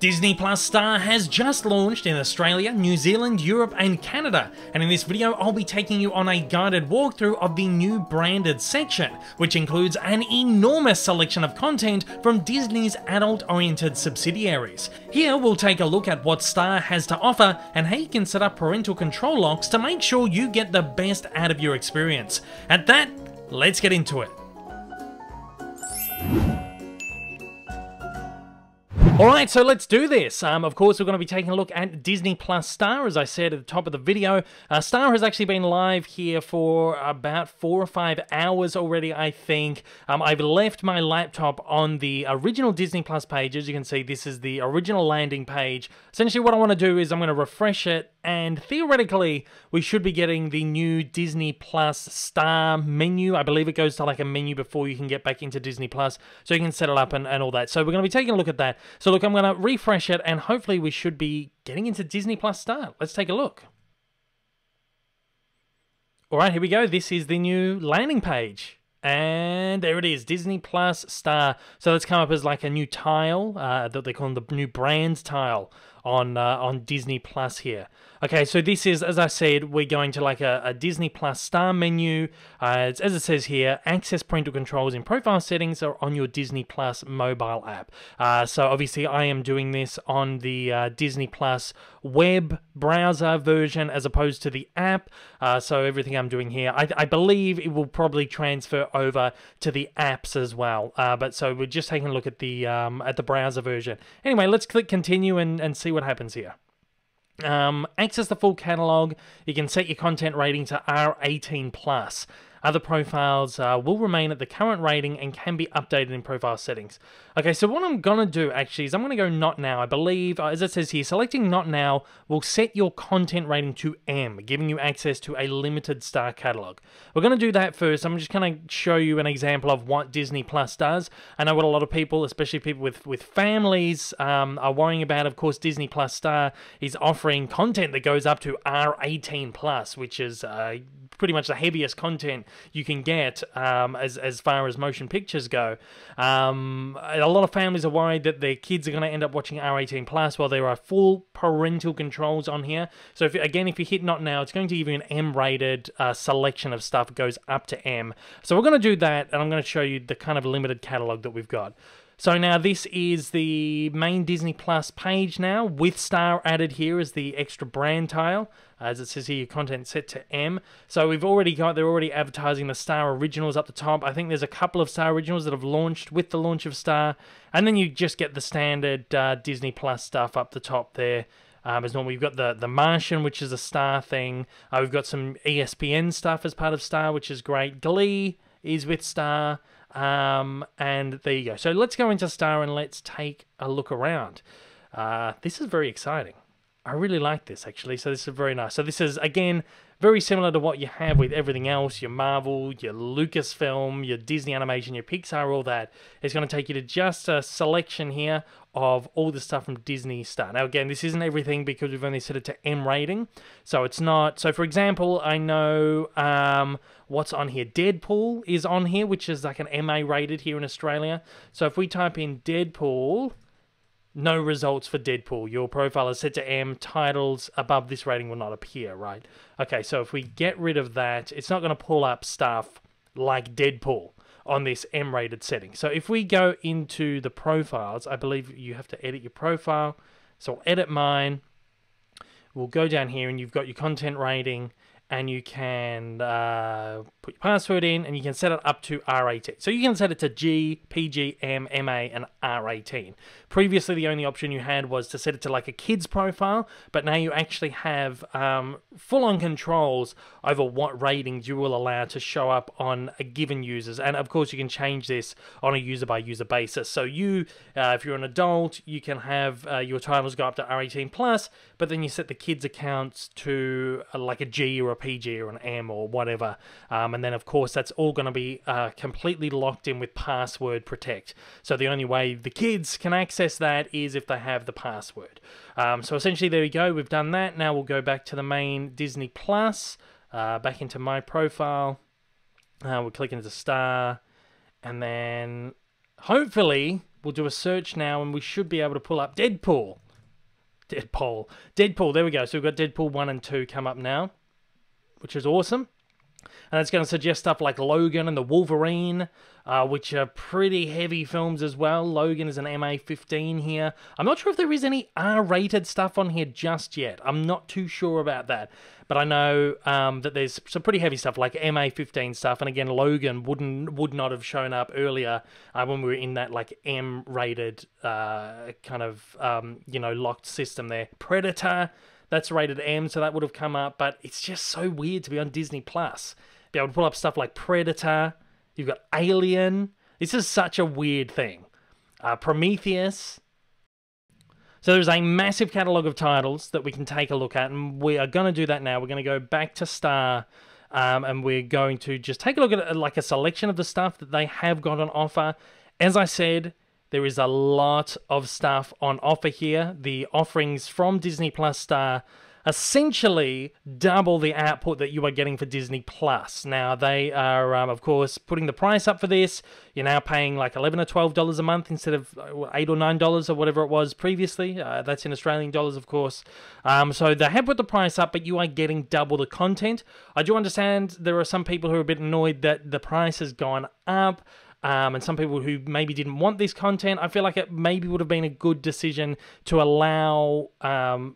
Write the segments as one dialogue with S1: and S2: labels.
S1: Disney Plus Star has just launched in Australia, New Zealand, Europe and Canada, and in this video I'll be taking you on a guided walkthrough of the new branded section, which includes an enormous selection of content from Disney's adult-oriented subsidiaries. Here we'll take a look at what Star has to offer and how you can set up parental control locks to make sure you get the best out of your experience. At that, let's get into it. Alright, so let's do this. Of course, we're going to be taking a look at Disney Plus Star, as I said at the top of the video. Star has actually been live here for about 4 or 5 hours already, I think. I've left my laptop on the original Disney Plus page. As you can see, this is the original landing page. Essentially, what I want to do is I'm going to refresh it, and theoretically, we should be getting the new Disney Plus Star menu. I believe it goes to like a menu before you can get back into Disney Plus, so you can set it up and all that. So we're going to be taking a look at that. So look, I'm going to refresh it, and hopefully we should be getting into Disney Plus Star. Let's take a look. Alright, here we go. This is the new landing page. And there it is, Disney Plus Star. So that's come up as like a new tile, that they call the new brands tile on Disney Plus here. Okay, so this is, as I said, we're going to like a Disney Plus Star menu. As it says here, access parental controls in profile settings are on your Disney Plus mobile app. So obviously I am doing this on the Disney Plus web browser version as opposed to the app. So everything I'm doing here, I believe it will probably transfer over to the apps as well. But so we're just taking a look at the browser version. Anyway, let's click continue and see what happens here. Access the full catalog. You can set your content rating to R18+. Other profiles will remain at the current rating and can be updated in profile settings. Okay, so what I'm going to do actually is I'm going to go not now. I believe, as it says here, selecting not now will set your content rating to M, giving you access to a limited Star catalog. We're going to do that first. I'm just going to show you an example of what Disney Plus does. I know what a lot of people, especially people with families, are worrying about. Of course, Disney Plus Star is offering content that goes up to R18+, which is pretty much the heaviest content you can get as far as motion pictures go. A lot of families are worried that their kids are going to end up watching R18+, while there are full parental controls on here. So if you hit not now, it's going to give you an M-rated selection of stuff. It goes up to M. So we're going to do that, and I'm going to show you the kind of limited catalog that we've got. So now this is the main Disney Plus page now, with Star added here as the extra brand tile. As it says here, your content set to M. So they're already advertising the Star Originals up the top. I think there's a couple of Star Originals that have launched with the launch of Star. And then you just get the standard Disney Plus stuff up the top there. As normal, we've got the Martian, which is a Star thing. We've got some ESPN stuff as part of Star, which is great. Glee is with Star. And there you go. So let's go into Star and let's take a look around. This is very exciting. I really like this, actually. So this is very nice. So this is, again, very similar to what you have with everything else, your Marvel, your Lucasfilm, your Disney Animation, your Pixar, all that. It's going to take you to just a selection here of all the stuff from Disney Star. Now, again, this isn't everything because we've only set it to M rating. So it's not... So, for example, I know what's on here. Deadpool is on here, which is like an MA rated here in Australia. So if we type in Deadpool... No results for Deadpool. Your profile is set to M. Titles above this rating will not appear, right? Okay, so if we get rid of that, it's not going to pull up stuff like Deadpool on this M-rated setting. So if we go into the profiles, I believe you have to edit your profile. So I'll edit mine. We'll go down here and you've got your content rating, and you can put your password in, and you can set it up to R18. So you can set it to G, PG, M, MA, and R18. Previously, the only option you had was to set it to like a kid's profile, but now you actually have full-on controls over what ratings you will allow to show up on a given users. And of course, you can change this on a user-by-user basis. So you, if you're an adult, you can have your titles go up to R18+, but then you set the kids' accounts to like a G or a PG or an M or whatever. And then, of course, that's all going to be completely locked in with password protect. So the only way the kids can access that is if they have the password. So essentially, there we go. We've done that. Now we'll go back to the main Disney Plus, back into my profile. We'll click into Star, and then hopefully We'll do a search now, and we should be able to pull up Deadpool. Deadpool, there we go. So we've got Deadpool 1 and 2 come up now, which is awesome. And it's going to suggest stuff like Logan and the Wolverine, which are pretty heavy films as well. Logan is an MA-15 here. I'm not sure if there is any R-rated stuff on here just yet. I'm not too sure about that. But I know that there's some pretty heavy stuff like MA-15 stuff. And again, Logan would not have shown up earlier when we were in that like M-rated kind of, locked system there. Predator, that's rated M, so that would have come up. But it's just so weird to be on Disney+. Be able to pull up stuff like Predator. You've got Alien. This is such a weird thing. Prometheus. So there's a massive catalogue of titles that we can take a look at, and we are going to do that now. We're going to go back to Star, and we're going to just take a look at like a selection of the stuff that they have got on offer. As I said, there is a lot of stuff on offer here. The offerings from Disney Plus Star essentially double the output that you are getting for Disney Plus. Now, they are, of course, putting the price up for this. You're now paying like $11 or $12 a month instead of $8 or $9 or whatever it was previously. That's in Australian dollars, of course. So they have put the price up, but you are getting double the content. I do understand there are some people who are a bit annoyed that the price has gone up. And some people who maybe didn't want this content, I feel like it maybe would have been a good decision to allow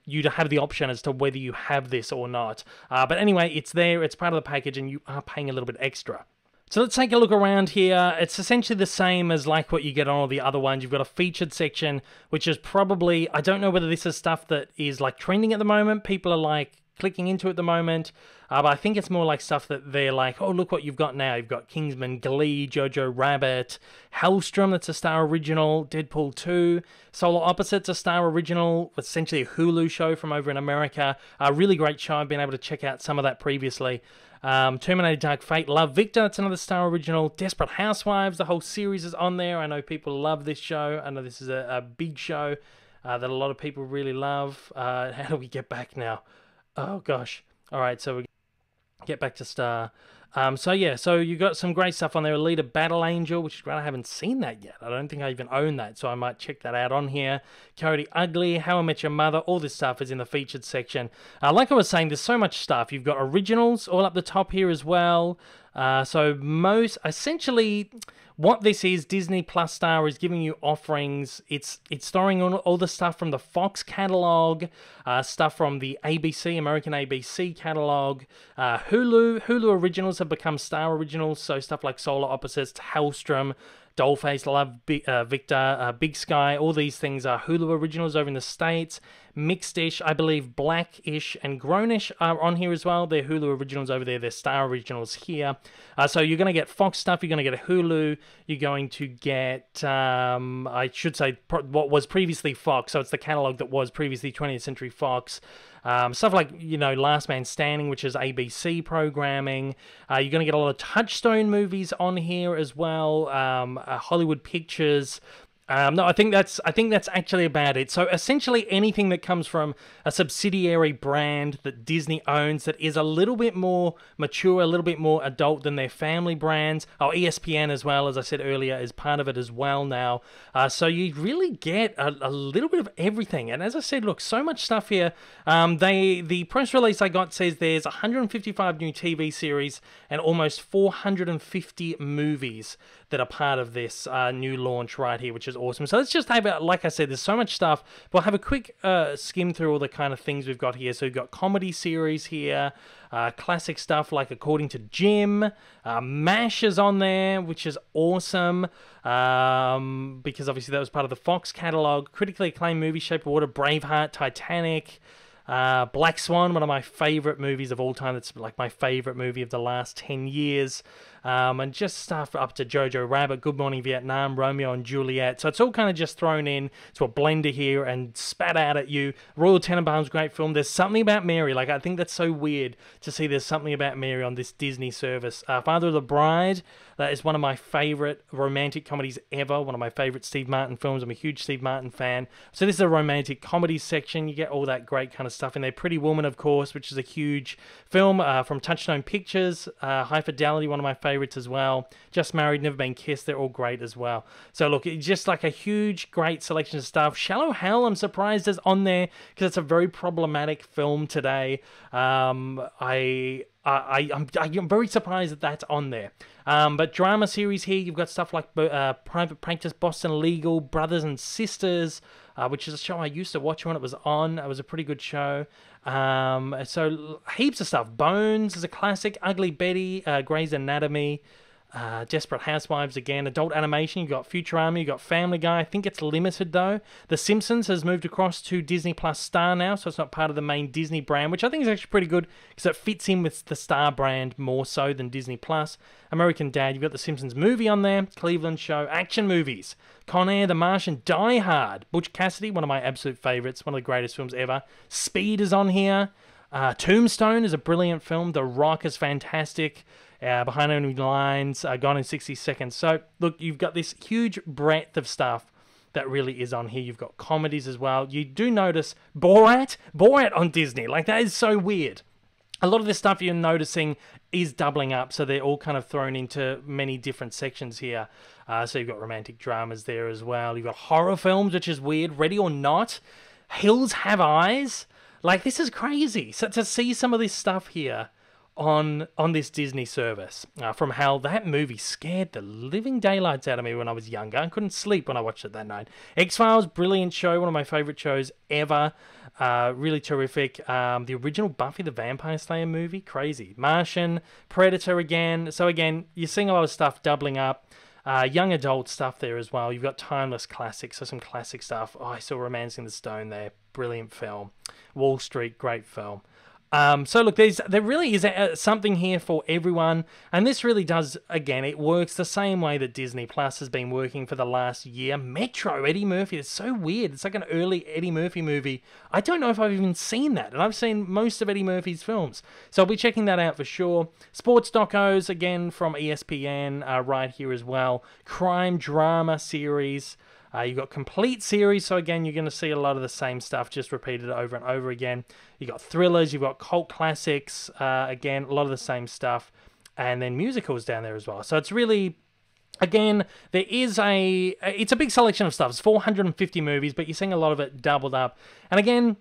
S1: you to have the option as to whether you have this or not. But anyway, it's there, it's part of the package, and you are paying a little bit extra. So let's take a look around here. It's essentially the same as like what you get on all the other ones. You've got a featured section, which is probably, I don't know whether this is stuff that is like trending at the moment. People are like clicking into it at the moment. But I think it's more like stuff that they're like, oh, look what you've got now. You've got Kingsman, Glee, Jojo Rabbit, Hellstrom, that's a Star Original, Deadpool 2, Solar Opposites, a Star Original, essentially a Hulu show from over in America. A really great show. I've been able to check out some of that previously. Terminator Dark Fate, Love Victor, that's another Star Original. Desperate Housewives, the whole series is on there. I know people love this show. I know this is a big show that a lot of people really love. How do we get back now? Oh, gosh. All right, so we get back to Star. So you got some great stuff on there. Alita Battle Angel, which is great. I haven't seen that yet. I don't think I even own that, so I might check that out on here. Coyote Ugly, How I Met Your Mother, all this stuff is in the featured section. Like I was saying, there's so much stuff. You've got originals all up the top here as well. Essentially, what this is, Disney Plus Star is giving you offerings. It's storing all the stuff from the Fox catalog, stuff from the ABC, American ABC catalog. Hulu originals have become Star originals, so stuff like Solar Opposites, Hellstrom, Dollface, Love Victor, Big Sky, all these things are Hulu originals over in the States. Mixed-ish, I believe Black-ish and Grown-ish are on here as well. They're Hulu originals over there. They're Star originals here. So you're going to get Fox stuff. You're going to get a Hulu. You're going to get, I should say, what was previously Fox. So it's the catalog that was previously 20th Century Fox. Stuff like, Last Man Standing, which is ABC programming. You're going to get a lot of Touchstone movies on here as well. Hollywood Pictures. No, I think that's actually about it. So essentially anything that comes from a subsidiary brand that Disney owns that is a little bit more mature, a little bit more adult than their family brands. Oh, ESPN as well, as I said earlier, is part of it as well now. So you really get a little bit of everything. And as I said, look, so much stuff here. The press release I got says there's 155 new TV series and almost 450 movies that are part of this new launch right here, which is awesome. So let's just have like I said, there's so much stuff. We'll have a quick skim through all the kind of things we've got here. So we've got comedy series here, classic stuff like According to Jim, MASH is on there, which is awesome, because obviously that was part of the Fox catalog. Critically acclaimed movie, Shape of Water, Braveheart, Titanic, Black Swan, one of my favorite movies of all time. That's like my favorite movie of the last 10 years. And just stuff up to Jojo Rabbit, Good Morning Vietnam, Romeo and Juliet. So it's all kind of just thrown in to a blender here and spat out at you. Royal Tenenbaums, great film. There's Something About Mary. Like, I think that's so weird to see there's Something About Mary on this Disney service. Father of the Bride, that is one of my favorite romantic comedies ever. One of my favorite Steve Martin films. I'm a huge Steve Martin fan. So this is a romantic comedy section. You get all that great kind of stuff in there. Pretty Woman, of course, which is a huge film from Touchstone Pictures. High Fidelity, one of my favorite favorites as well. Just Married, Never Been Kissed, they're all great as well. So look, it's just like a huge, great selection of stuff. Shallow Hell, I'm surprised is on there because it's a very problematic film today. I'm very surprised that that's on there. But drama series here, you've got stuff like Private Practice, Boston Legal, Brothers and Sisters, which is a show I used to watch when it was on. It was a pretty good show. So heaps of stuff. Bones is a classic. Ugly Betty, Grey's Anatomy, Desperate Housewives again. Adult animation, you've got Futurama, you've got Family Guy. I think it's limited though. The Simpsons has moved across to Disney Plus Star now, so it's not part of the main Disney brand, which I think is actually pretty good because it fits in with the Star brand more so than Disney Plus. American Dad, you've got the Simpsons movie on there. Cleveland Show, action movies. Con Air, The Martian, Die Hard. Butch Cassidy, one of my absolute favorites, one of the greatest films ever. Speed is on here. Tombstone is a brilliant film. The Rock is fantastic. Behind Enemy Lines, Gone in 60 Seconds. So, look, you've got this huge breadth of stuff that really is on here. You've got comedies as well. You do notice Borat on Disney. Like, that is so weird. A lot of this stuff you're noticing is doubling up, so they're all kind of thrown into many different sections here. So you've got romantic dramas there as well. You've got horror films, which is weird. Ready or Not. Hills Have Eyes. Like, this is crazy. So to see some of this stuff here on this Disney service, from how that movie scared the living daylights out of me when I was younger. I couldn't sleep when I watched it that night. X-Files, brilliant show, one of my favorite shows ever. Really terrific. The original Buffy the Vampire Slayer movie, crazy. Martian, Predator again. So again, you're seeing a lot of stuff doubling up. Young adult stuff there as well. You've got timeless classics, so some classic stuff. Oh, I saw Romancing the Stone there. Brilliant film. Wall Street, great film. So look, there really is something here for everyone, and this really does, again, it works the same way that Disney Plus has been working for the last year. Metro, Eddie Murphy, it's so weird. It's like an early Eddie Murphy movie. I don't know if I've even seen that, and I've seen most of Eddie Murphy's films, so I'll be checking that out for sure. Sports docos, again, from ESPN, right here as well. Crime drama series. You've got complete series, so again, you're going to see a lot of the same stuff just repeated over and over again. You've got thrillers, you've got cult classics, again, a lot of the same stuff, and then musicals down there as well. So it's really, again, it's a big selection of stuff. It's 450 movies, but you're seeing a lot of it doubled up. And again,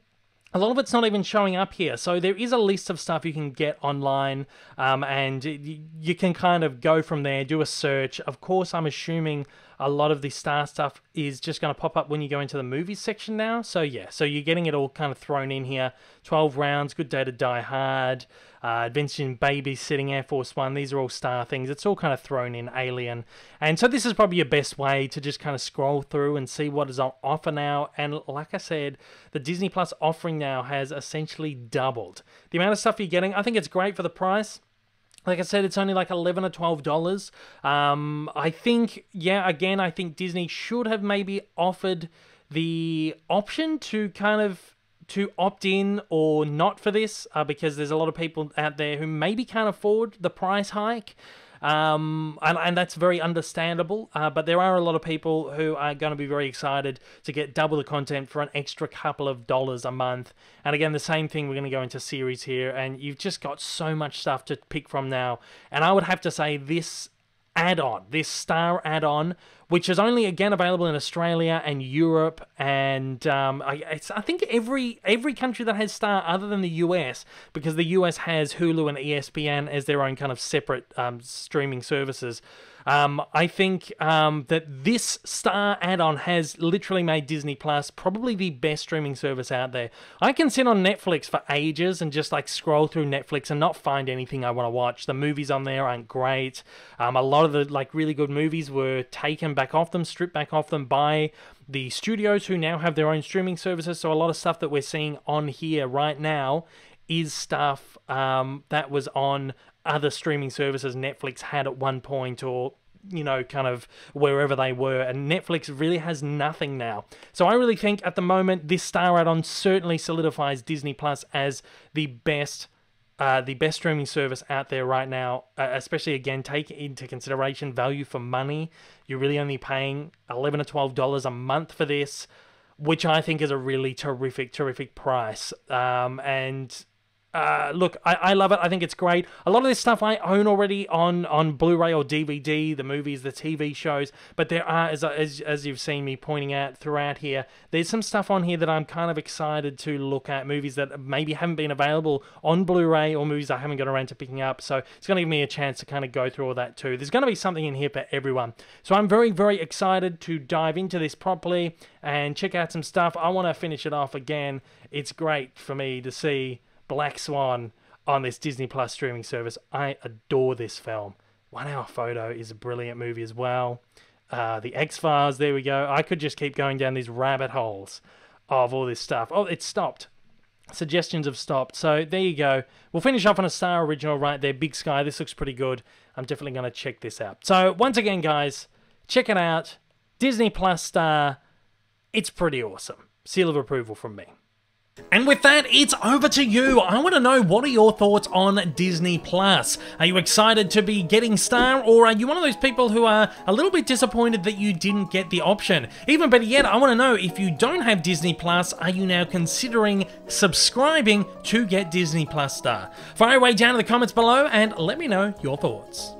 S1: a lot of it's not even showing up here. So there is a list of stuff you can get online, and you can kind of go from there, do a search. Of course, I'm assuming a lot of the Star stuff is just going to pop up when you go into the movies section now. So yeah, so you're getting it all kind of thrown in here. 12 Rounds, Good Day to Die Hard, Adventures in Babysitting, Air Force One. These are all Star things. It's all kind of thrown in, Alien. And so this is probably your best way to just kind of scroll through and see what is on offer now. And like I said, the Disney Plus offering now has essentially doubled. The amount of stuff you're getting, I think it's great for the price. Like I said, it's only like $11 or $12. I think, yeah, again, I think Disney should have maybe offered the option to kind of to opt in or not for this, because there's a lot of people out there who maybe can't afford the price hike. And that's very understandable, but there are a lot of people who are going to be very excited to get double the content for an extra couple of dollars a month. And again, the same thing, we're going to go into series here, and you've just got so much stuff to pick from now. And I would have to say this add-on, this Star add-on, which is only again available in Australia and Europe, and I think every country that has Star other than the US, because the US has Hulu and ESPN as their own kind of separate streaming services. I think that this Star add-on has literally made Disney Plus probably the best streaming service out there. I can sit on Netflix for ages and just like scroll through Netflix and not find anything I want to watch. The movies on there aren't great. A lot of the like really good movies were taken back off them, stripped back off them by the studios who now have their own streaming services. So a lot of stuff that we're seeing on here right now is stuff that was on other streaming services Netflix had at one point, or you know, kind of wherever they were, and Netflix really has nothing now. So I really think at the moment this Star add-on certainly solidifies Disney Plus as the best streaming service out there right now, especially again take into consideration value for money. You're really only paying $11 or $12 a month for this, which I think is a really terrific price. And Look, I love it. I think it's great. A lot of this stuff I own already on Blu-ray or DVD, the movies, the TV shows, but there are, as you've seen me pointing out throughout here, there's some stuff on here that I'm kind of excited to look at, movies that maybe haven't been available on Blu-ray or movies I haven't got around to picking up, so it's going to give me a chance to kind of go through all that too. There's going to be something in here for everyone. So I'm very, very excited to dive into this properly and check out some stuff. I want to finish it off again. It's great for me to see Black Swan on this Disney Plus streaming service. I adore this film. 1 Hour Photo is a brilliant movie as well. The X-Files, there we go. I could just keep going down these rabbit holes of all this stuff. Oh, it stopped. Suggestions have stopped. So there you go. We'll finish off on a Star original right there. Big Sky. This looks pretty good. I'm definitely going to check this out. So once again, guys, check it out. Disney Plus Star. It's pretty awesome. Seal of approval from me. And with that, it's over to you. I want to know, what are your thoughts on Disney Plus? Are you excited to be getting Star, or are you one of those people who are a little bit disappointed that you didn't get the option? Even better yet, I want to know, if you don't have Disney Plus, are you now considering subscribing to get Disney Plus Star? Fire away down in the comments below and let me know your thoughts.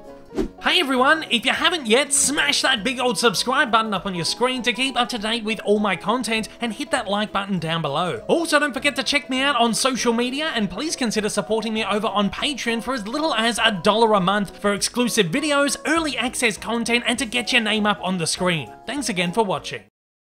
S1: Hey everyone, if you haven't yet, smash that big old subscribe button up on your screen to keep up to date with all my content, and hit that like button down below. Also, don't forget to check me out on social media, and please consider supporting me over on Patreon for as little as $1 a month for exclusive videos, early access content, and to get your name up on the screen. Thanks again for watching.